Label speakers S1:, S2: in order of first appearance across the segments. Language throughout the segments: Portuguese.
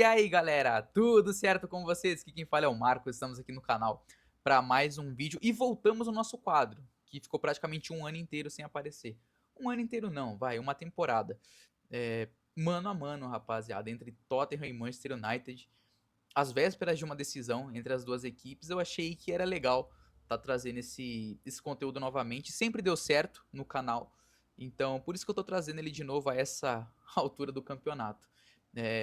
S1: E aí, galera, tudo certo com vocês? Aqui quem fala é o Marco, estamos aqui no canal para mais um vídeo e voltamos ao nosso quadro, que ficou praticamente um ano inteiro sem aparecer. Um ano inteiro não, vai, uma temporada. Mano a mano, rapaziada, entre Tottenham e Manchester United, às vésperas de uma decisão entre as duas equipes, eu achei que era legal tá trazendo esse conteúdo novamente. Sempre deu certo no canal, então por isso que eu tô trazendo ele de novo a essa altura do campeonato.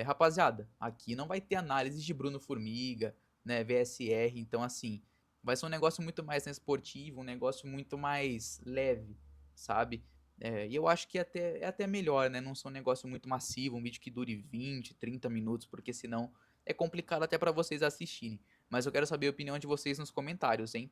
S1: Rapaziada, aqui não vai ter análise de Bruno Formiga, né, VSR, então assim, vai ser um negócio muito mais esportivo, um negócio muito mais leve, sabe? E eu acho que é até melhor, né? Não ser um negócio muito massivo, um vídeo que dure 20, 30 minutos, porque senão é complicado até para vocês assistirem. Mas eu quero saber a opinião de vocês nos comentários, hein?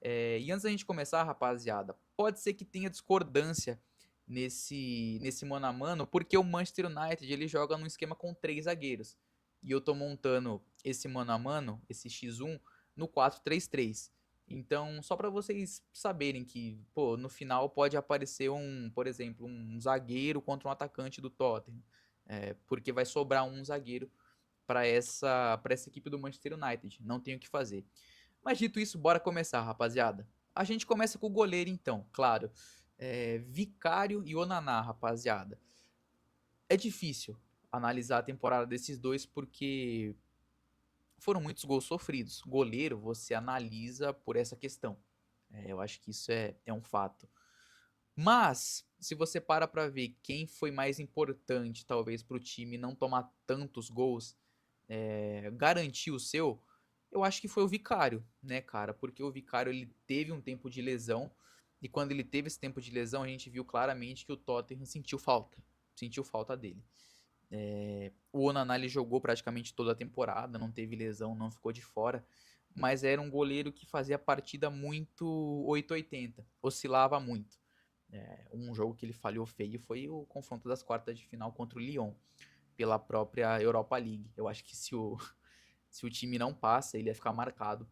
S1: E antes da gente começar, rapaziada, pode ser que tenha discordância nesse mano a mano, porque o Manchester United ele joga num esquema com 3 zagueiros. E eu tô montando esse mano a mano, esse X1, no 4-3-3. Então, só para vocês saberem que, pô, no final pode aparecer por exemplo, um zagueiro contra um atacante do Tottenham. Porque vai sobrar um zagueiro para essa equipe do Manchester United. Não tem o que fazer. Mas dito isso, bora começar, rapaziada. A gente começa com o goleiro, então, claro. Vicário e Onaná, rapaziada. É difícil analisar a temporada desses dois porque foram muitos gols sofridos. Goleiro, você analisa por essa questão. Eu acho que isso é um fato. Mas, se você para pra ver quem foi mais importante, talvez, pro time não tomar tantos gols, garantir o seu, eu acho que foi o Vicário, né, cara? Porque o Vicário ele teve um tempo de lesão e quando ele teve esse tempo de lesão, a gente viu claramente que o Tottenham sentiu falta dele. O Onaná ele jogou praticamente toda a temporada, não teve lesão, não ficou de fora, mas era um goleiro que fazia a partida muito 880, oscilava muito. Um jogo que ele falhou feio foi o confronto das quartas de final contra o Lyon, pela própria Europa League. Eu acho que se o time não passa, ele ia ficar marcado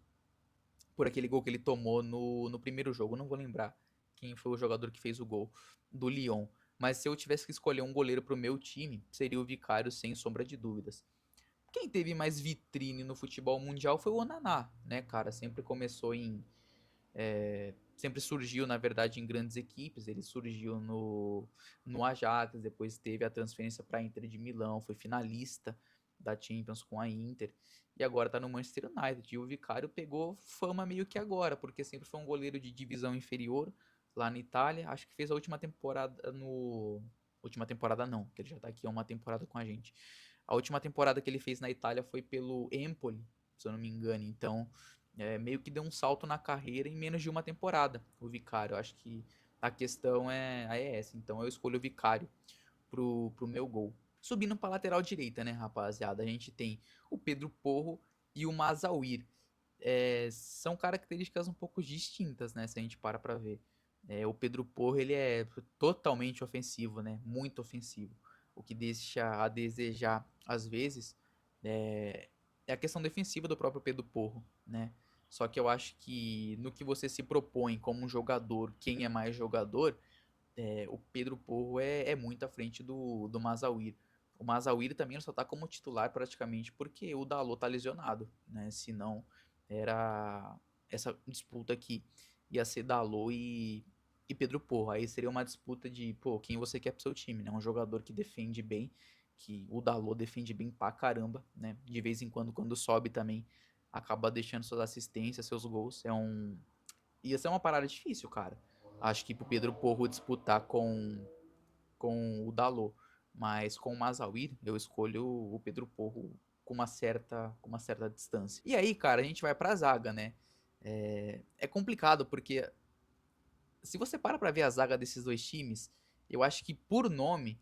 S1: por aquele gol que ele tomou no primeiro jogo. Não vou lembrar quem foi o jogador que fez o gol do Lyon. Mas se eu tivesse que escolher um goleiro pro meu time, seria o Vicário, sem sombra de dúvidas. Quem teve mais vitrine no futebol mundial foi o Onaná, né, cara? Sempre surgiu, na verdade, em grandes equipes. Ele surgiu no Ajax, depois teve a transferência para a Inter de Milão, foi finalista da Champions com a Inter, e agora está no Manchester United. E o Vicário pegou fama meio que agora, porque sempre foi um goleiro de divisão inferior lá na Itália. Acho que fez a última temporada no. Última temporada não, que ele já está aqui há uma temporada com a gente. A última temporada que ele fez na Itália foi pelo Empoli, se eu não me engano. Então, meio que deu um salto na carreira em menos de uma temporada, o Vicário. Eu acho que a questão é essa. Então eu escolho o Vicário pro meu gol. Subindo pra lateral direita, né, rapaziada? A gente tem o Pedro Porro e o Mazauir. São características um pouco distintas, né, se a gente para pra ver. O Pedro Porro, ele é totalmente ofensivo, né, muito ofensivo. O que deixa a desejar, às vezes, é a questão defensiva do próprio Pedro Porro, né. Só que eu acho que no que você se propõe como um jogador, quem é mais jogador, o Pedro Porro é muito à frente do Mazauir. O Mazauir também só tá como titular praticamente porque o Dalot tá lesionado, né? Senão era essa disputa aqui ia ser Dalot e Pedro Porro. Aí seria uma disputa de, pô, quem você quer pro seu time, né? Um jogador que defende bem, que o Dalot defende bem pra caramba, né? De vez em quando sobe também, acaba deixando suas assistências, seus gols. Ia ser uma parada difícil, cara. Acho que pro Pedro Porro disputar com o Dalot, mas com o Mazauir, eu escolho o Pedro Porro com uma certa distância. E aí, cara, a gente vai pra zaga, né? É complicado porque se você para pra ver a zaga desses dois times, eu acho que por nome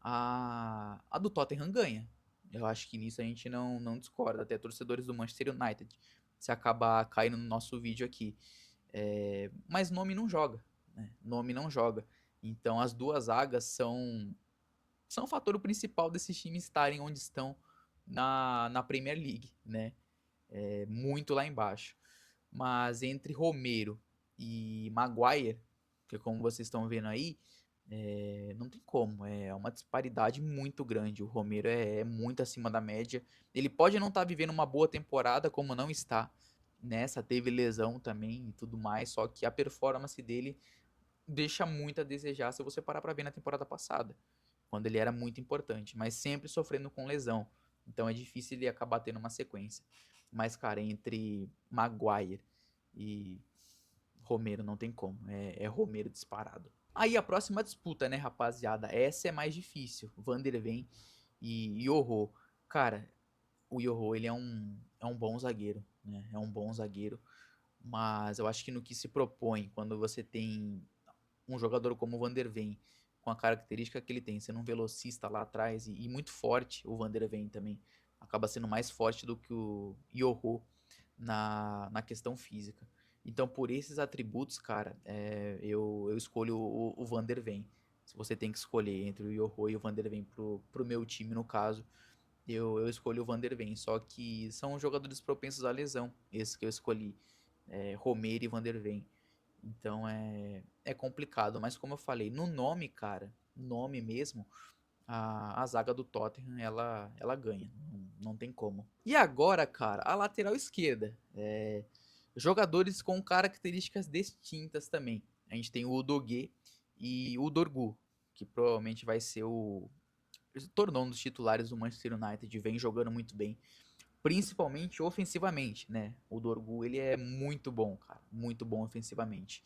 S1: a do Tottenham ganha. Eu acho que nisso a gente não discorda, até torcedores do Manchester United, se acabar caindo no nosso vídeo aqui. Mas nome não joga, né? Nome não joga. Então as duas zagas são o fator principal desses times estarem onde estão na Premier League, né? Muito lá embaixo. Mas entre Romero e Maguire, que como vocês estão vendo aí, Não tem como, é uma disparidade muito grande. O Romero é muito acima da média. Ele pode não estar vivendo uma boa temporada, como não está. Nessa teve lesão também e tudo mais, só que a performance dele deixa muito a desejar se você parar pra ver na temporada passada, quando ele era muito importante, mas sempre sofrendo com lesão. Então é difícil ele acabar tendo uma sequência. Mas, cara, entre Maguire e Romero não tem como. É Romero disparado. Aí a próxima disputa, né, rapaziada? Essa é mais difícil. Van der Ven e Yoho. Cara, o Yoho, ele é um bom zagueiro, né? É um bom zagueiro. Mas eu acho que no que se propõe, quando você tem um jogador como o Van der Ven, com a característica que ele tem, sendo um velocista lá atrás e muito forte, o Van der Ven também acaba sendo mais forte do que o Yoho na questão física. Então, por esses atributos, cara, eu escolho o Van der Ven. Se você tem que escolher entre o Yoho e o Van der Ven pro meu time, no caso, eu escolho o Van der Ven. Só que são jogadores propensos à lesão, esses que eu escolhi, Romero e Van der Ven. Então é complicado, mas como eu falei, no nome, cara, nome mesmo, a zaga do Tottenham ela ganha, não tem como. E agora, cara, a lateral esquerda. Jogadores com características distintas também. A gente tem o Udogie e o Dorgu, que provavelmente vai ser o. Se tornou um dos titulares do Manchester United, vem jogando muito bem, principalmente ofensivamente, né? O Dorgu ele é muito bom, cara, muito bom ofensivamente.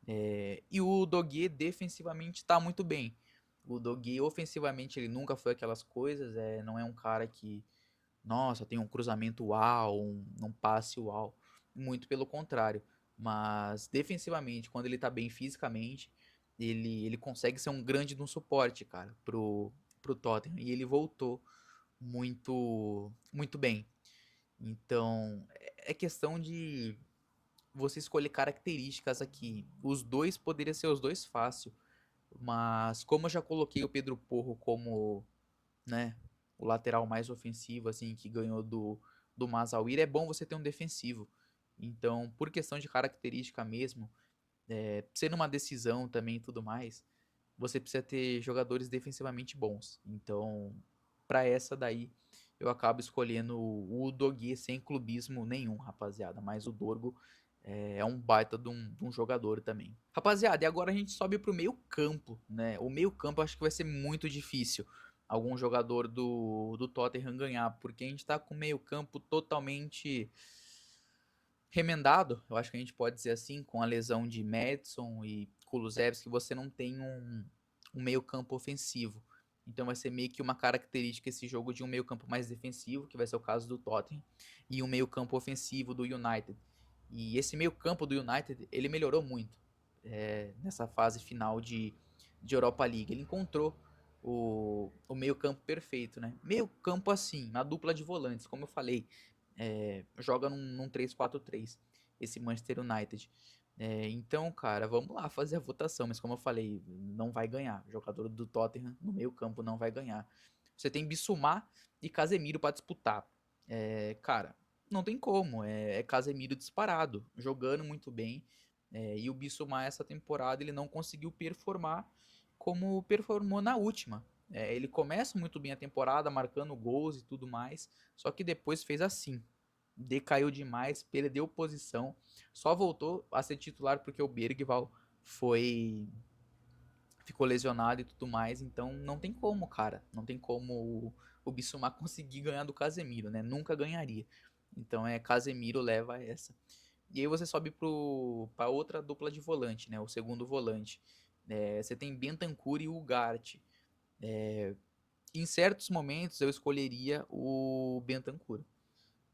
S1: E o Doguet defensivamente tá muito bem. O Doguet ofensivamente ele nunca foi aquelas coisas, não é um cara que, nossa, tem um cruzamento uau, um passe uau. Muito pelo contrário. Mas defensivamente, quando ele tá bem fisicamente, ele consegue ser um grande de um suporte, cara, pro Tottenham. E ele voltou muito, muito bem. Então, é questão de você escolher características aqui. Os dois poderiam ser os dois fácil, mas como eu já coloquei o Pedro Porro como, né, o lateral mais ofensivo, assim, que ganhou do Mazauir, é bom você ter um defensivo. Então, por questão de característica mesmo, sendo uma decisão também e tudo mais, você precisa ter jogadores defensivamente bons. Então, para essa daí, eu acabo escolhendo o Doguet sem clubismo nenhum, rapaziada. Mas o Dorgo é um baita de um jogador também. Rapaziada, e agora a gente sobe pro meio campo, né? O meio campo eu acho que vai ser muito difícil algum jogador do Tottenham ganhar, porque a gente tá com o meio campo totalmente remendado, eu acho que a gente pode dizer assim, com a lesão de Madison e Kulusevski, você não tem um meio campo ofensivo. Então vai ser meio que uma característica esse jogo de um meio campo mais defensivo, que vai ser o caso do Tottenham, e um meio campo ofensivo do United. E esse meio campo do United, ele melhorou muito nessa fase final de Europa League. Ele encontrou o meio campo perfeito, né? Meio campo assim, na dupla de volantes, como eu falei, joga num 3-4-3, esse Manchester United. Então, cara, vamos lá fazer a votação, mas como eu falei, não vai ganhar. O jogador do Tottenham no meio campo não vai ganhar. Você tem Bissouma e Casemiro para disputar. Cara, não tem como. É Casemiro disparado, jogando muito bem. E o Bissouma essa temporada ele não conseguiu performar como performou na última. Ele começa muito bem a temporada, marcando gols e tudo mais, só que depois fez assim. Decaiu demais, perdeu posição, só voltou a ser titular porque o Bergval ficou lesionado e tudo mais, então não tem como, cara. Não tem como o Bissouma conseguir ganhar do Casemiro, né? Nunca ganharia. Então Casemiro leva essa. E aí você sobe para outra dupla de volante, né? O segundo volante. Você tem Bentancur e Ugarte. Em certos momentos eu escolheria o Bentancur.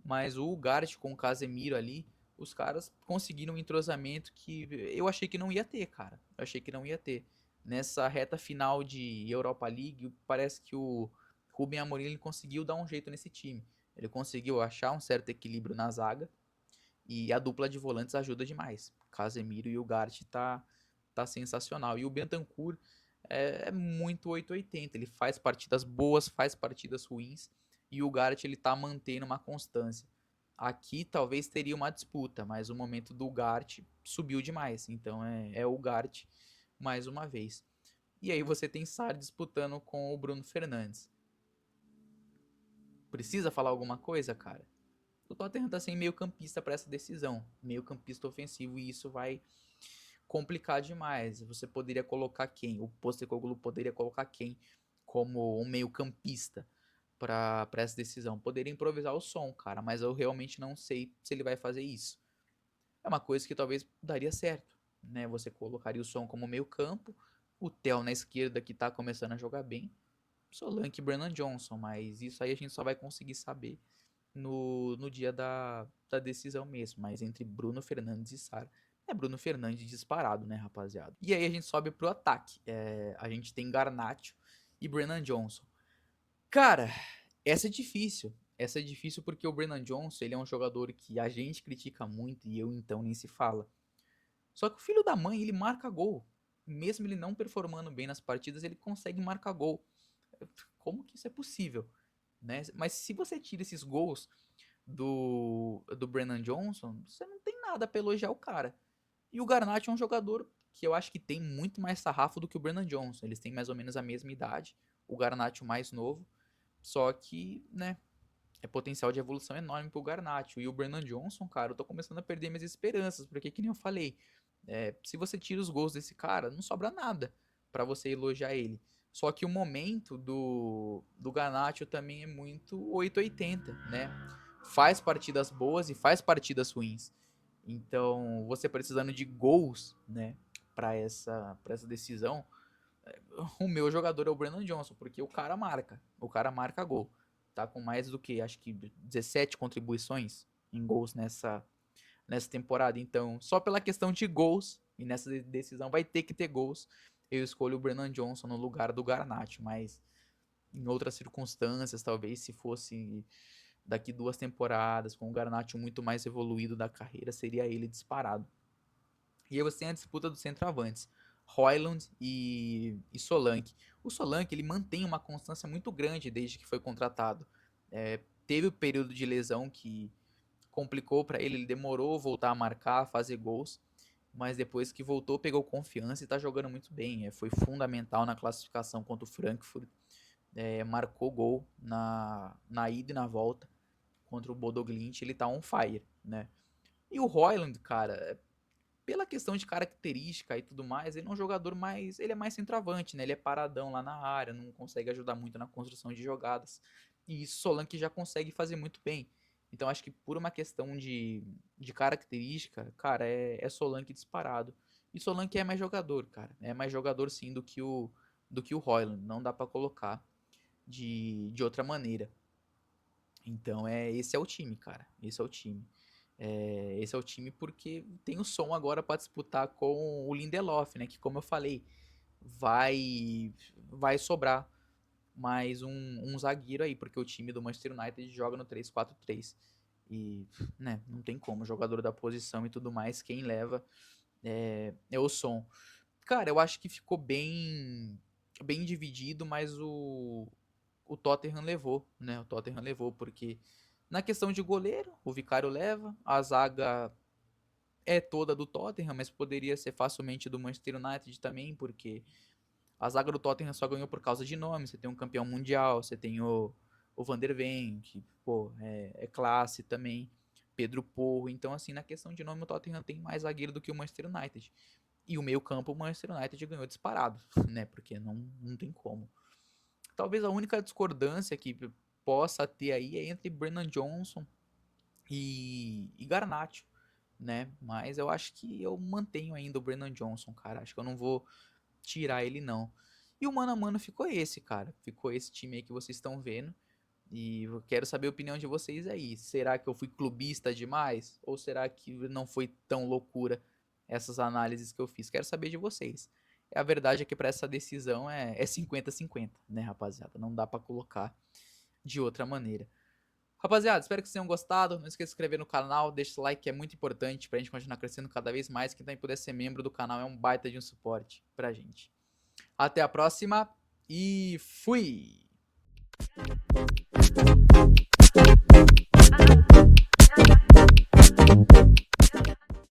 S1: Mas o Ugarte com o Casemiro ali, os caras conseguiram um entrosamento que eu achei que não ia ter, cara. Eu achei que não ia ter. Nessa reta final de Europa League, parece que o Rubem Amorim ele conseguiu dar um jeito nesse time. Ele conseguiu achar um certo equilíbrio na zaga e a dupla de volantes ajuda demais. Casemiro e o Ugarte tá sensacional. E o Bentancur é muito 880. Ele faz partidas boas, faz partidas ruins. E o Ugarte ele tá mantendo uma constância. Aqui talvez teria uma disputa, mas o momento do Ugarte subiu demais. Então é o Ugarte mais uma vez. E aí você tem Sarr disputando com o Bruno Fernandes. Precisa falar alguma coisa, cara? O Tottenham tá sem meio campista para essa decisão. Meio campista ofensivo, e isso vai complicar demais. Você poderia colocar quem? O Postecoglou poderia colocar quem como um meio campista para essa decisão? Poderia improvisar o Son, cara, mas eu realmente não sei se ele vai fazer isso. É uma coisa que talvez daria certo, né? Você colocaria o Son como meio campo, o Theo na esquerda que tá começando a jogar bem, Solanke e Brennan Johnson, mas isso aí a gente só vai conseguir saber no dia da decisão mesmo. Mas entre Bruno Fernandes e Sarr, é Bruno Fernandes disparado, né, rapaziada? E aí a gente sobe pro ataque. A gente tem Garnacho e Brennan Johnson. Cara, essa é difícil. Essa é difícil porque o Brennan Johnson, ele é um jogador que a gente critica muito e eu então nem se fala. Só que o filho da mãe, ele marca gol. Mesmo ele não performando bem nas partidas, ele consegue marcar gol. Como que isso é possível? Né? Mas se você tira esses gols do Brennan Johnson, você não tem nada pra elogiar o cara. E o Garnacho é um jogador que eu acho que tem muito mais sarrafo do que o Brennan Johnson. Eles têm mais ou menos a mesma idade. O Garnacho mais novo. Só que, né, é potencial de evolução enorme pro Garnacho. E o Brennan Johnson, cara, eu tô começando a perder minhas esperanças. Porque, que nem eu falei, se você tira os gols desse cara, não sobra nada pra você elogiar ele. Só que o momento do Garnacho também é muito 880, né? Faz partidas boas e faz partidas ruins. Então, você precisando de gols, né, para essa decisão, o meu jogador é o Brandon Johnson, porque o cara marca gol. Tá com mais do que, acho que 17 contribuições em gols nessa temporada. Então, só pela questão de gols, e nessa decisão vai ter que ter gols, eu escolho o Brennan Johnson no lugar do Garnacho, mas em outras circunstâncias, talvez se fosse daqui 2 temporadas, com o Garnacho muito mais evoluído da carreira, seria ele disparado. E aí você tem a disputa dos centroavantes, Højlund e Solanke. O Solanke, ele mantém uma constância muito grande desde que foi contratado. Teve o período de lesão que complicou para ele demorou a voltar a marcar, a fazer gols, mas depois que voltou, pegou confiança e tá jogando muito bem. Foi fundamental na classificação contra o Frankfurt, marcou gol na ida e na volta contra o Bodo Glimt, ele tá on fire, né? E o Højlund, cara, pela questão de característica e tudo mais, ele é um jogador mais, ele é mais centroavante, né? Ele é paradão lá na área, não consegue ajudar muito na construção de jogadas. E isso Solanke já consegue fazer muito bem. Então acho que por uma questão de característica, cara, é Solanke disparado. E Solanke é mais jogador, cara. É mais jogador sim do que o Højlund. Não dá pra colocar de outra maneira. Então esse é o time, cara. Esse é o time. Esse é o time porque tem o som agora para disputar com o Lindelof, né? Que como eu falei, vai sobrar mais um zagueiro aí, porque o time do Manchester United joga no 3-4-3. E, né, não tem como, jogador da posição e tudo mais, quem leva é o som. Cara, eu acho que ficou bem dividido, mas o Tottenham levou, né? O Tottenham levou, porque na questão de goleiro, o Vicário leva, a zaga é toda do Tottenham, mas poderia ser facilmente do Manchester United também, porque a zaga do Tottenham só ganhou por causa de nome. Você tem um campeão mundial, você tem o Van der Ven, que, pô, é classe também, Pedro Porro. Então, assim, na questão de nome, o Tottenham tem mais zagueiro do que o Manchester United. E o meio campo, o Manchester United ganhou disparado, né? Porque não tem como. Talvez a única discordância que possa ter aí é entre Brennan Johnson e Garnacho, né? Mas eu acho que eu mantenho ainda o Brennan Johnson, cara. Acho que eu não vou tirar ele, não. E o mano a mano ficou esse, cara. Ficou esse time aí que vocês estão vendo. E eu quero saber a opinião de vocês aí. Será que eu fui clubista demais? Ou será que não foi tão loucura essas análises que eu fiz? Quero saber de vocês. A verdade é que para essa decisão é 50-50, né, rapaziada? Não dá para colocar de outra maneira. Rapaziada, espero que vocês tenham gostado. Não esqueça de se inscrever no canal, deixa o like que é muito importante pra gente continuar crescendo cada vez mais. Quem também puder ser membro do canal é um baita de um suporte pra gente. Até a próxima e fui!